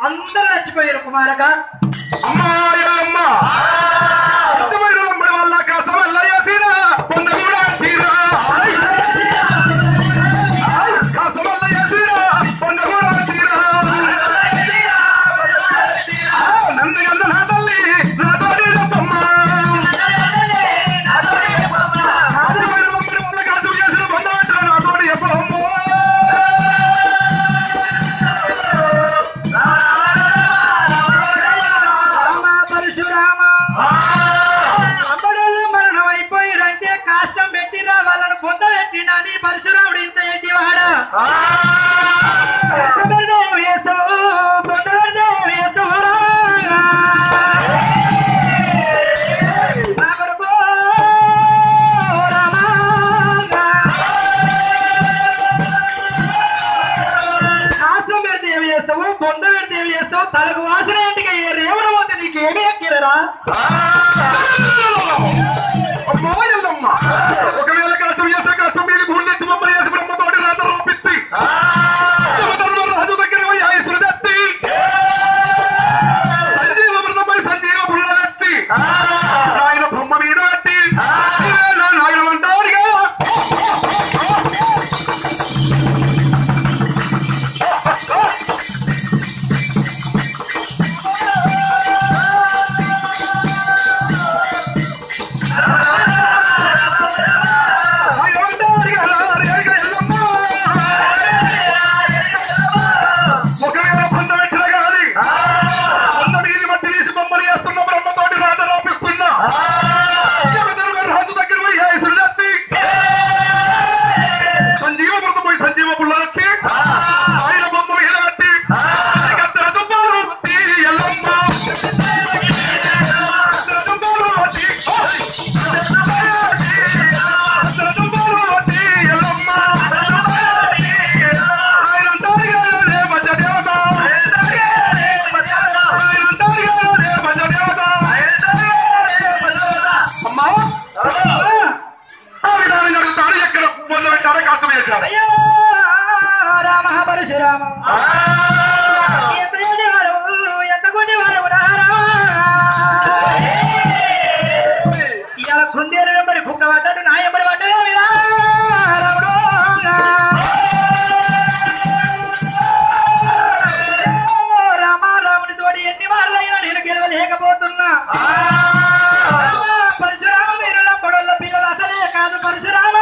అందరూ చచ్చిపోయారు కుమారక. పరశురాముడు ఇంత ఎట్టివాడా శాస్త్రం పెడితే ఏమి చేస్తావు, బొంద పెడితే ఏమి చేస్తావు, తలకు వాసన ఇంటికి ఏ రేవణ పోతే నీకేమీ ఎక్కిరరా? ఒకవేళ కష్టం చేస్తే కష్టం మీద గుండె మమ్మల్ని చేసి బ్రహ్మతోటి రాత రూపిచ్చి రాజు దగ్గర పోయి ఆయుసులు తెచ్చి సంజీవ మృతపై సంజీవ పుల్ల తెచ్చి ఆయన బ్రహ్మ మీద పెట్టి ఆయన అంటారు కదా పరశురామ ఎంత కొనేవారు ఇలా కుందేలు వెంబడి కుక్క పడ్డాడు, నా ఎంబడి పడ్డవే రామారాముడి తోటి ఎన్ని వాళ్ళైనా నేను గెలవలేకపోతున్నా. పరశురామ మీరు నా పొడల పిల్లలు అసలే కాదు పరశురామ.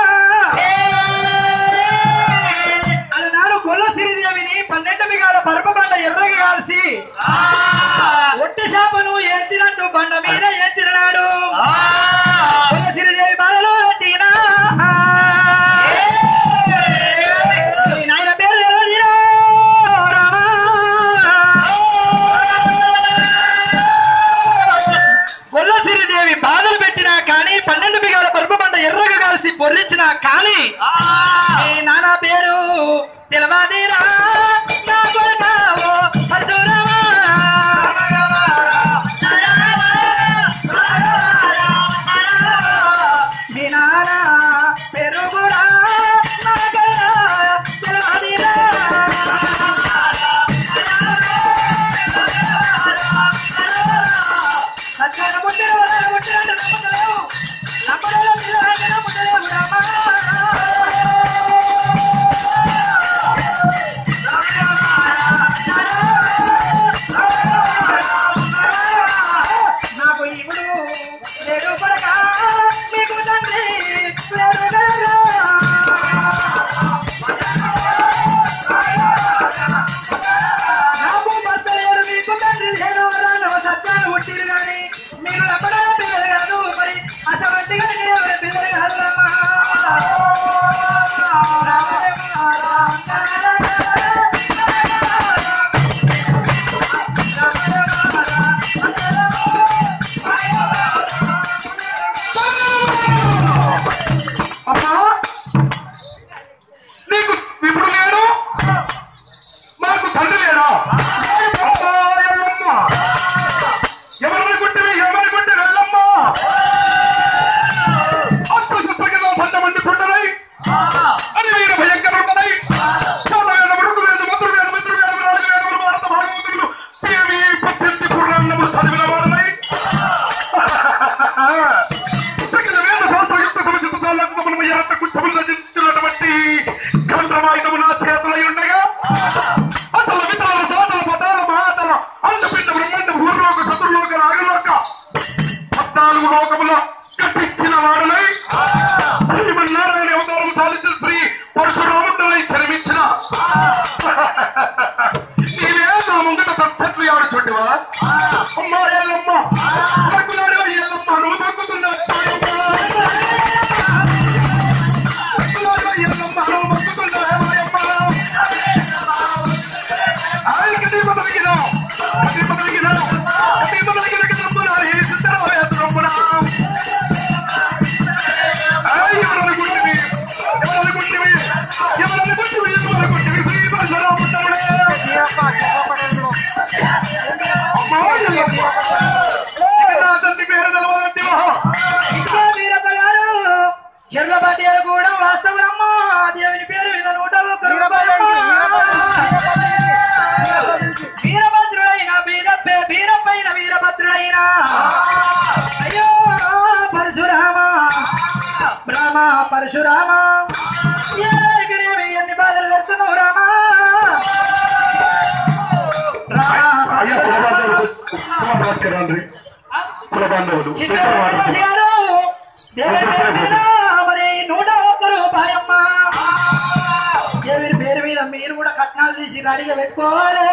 గొల్ల సిరిదేవిని 12 బిగాల పరపబండ ఎర్రగా కాల్సి ఒట్టి శాపను ఏడ్చినట్టు బండ మీద ఏడ్చినాడు. గొల్ల సిరిదేవి బాధలో పెట్టినా నాయన పేరు ఎర్రదిరా రామా. గొల్ల సిరిదేవి బాధలు పెట్టినా కానీ 12 బిగాల పరపబండ ఎర్రగా కాల్సి పొర్రించినా కానీ నానా పేరు తెలవాదిరా నా కొరకావో పరశురామా. మీ నాన్న పేరు కూడా తెలవాదిరా. సత్యాన ముట్టలేవు నమ్మలేవు ముట్టలేవు రామా. నాకు ఇప్పుడు లేడు పడక మీకు తండ్రి నాకు బస్తలేరు మీకు తండ్రి లేడు రాను సత్యాన్ని పుట్టిరు కానీ మీరు ఎప్పుడో పిల్లలు కాదు, మరి అటువంటిగా ఎవరి పిల్లలు కాదు నీకు ఇప్పుడు లేడు, మాకు తండ్రి లేడా? ఎవరిని కొట్టి వెళ్ళమ్మ అస్పృశ్యంగా 100 మంది పుట్టరై అని వీర భయంకర ఉంటనై చాలా వేల మడుకు వేలు మంత్రులు వేలు మిత్రులు వేలు 4 వేల భారత భాగవంతులు చెట్లు ఎవరు చూడవా అమ్మ ఎల్లమ్మ తక్కున్నాడు ఎల్లమ్మ నువ్వు తక్కుతున్నావు ఎల్లమ్మ నువ్వు తక్కుతున్నావు చెర్లపాటి కూడా వాస్తవమ్మ దేవుని పేరు మీద 101 వీరభద్రుడైన వీరపైన వీరభద్రుడైన అయ్యో పరశురామ రామ పరశురామ ఎన్ని బాధలు పెడుతున్నావు రామా మరి 101 రూపాయమ్మ దేవుని పేరు మీద మీరు కూడా కట్నాలు తీసి రెడీగా పెట్టుకోవాలి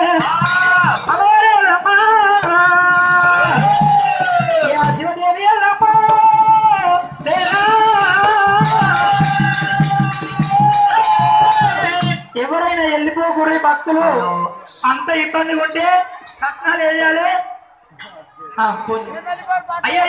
శివదేవి ఎల్లమ్మ ఎవరైనా వెళ్ళిపోకూడదు భక్తులు అంత ఇబ్బందిగా ఉంటే కట్నాలు వేయాలి అయ్యా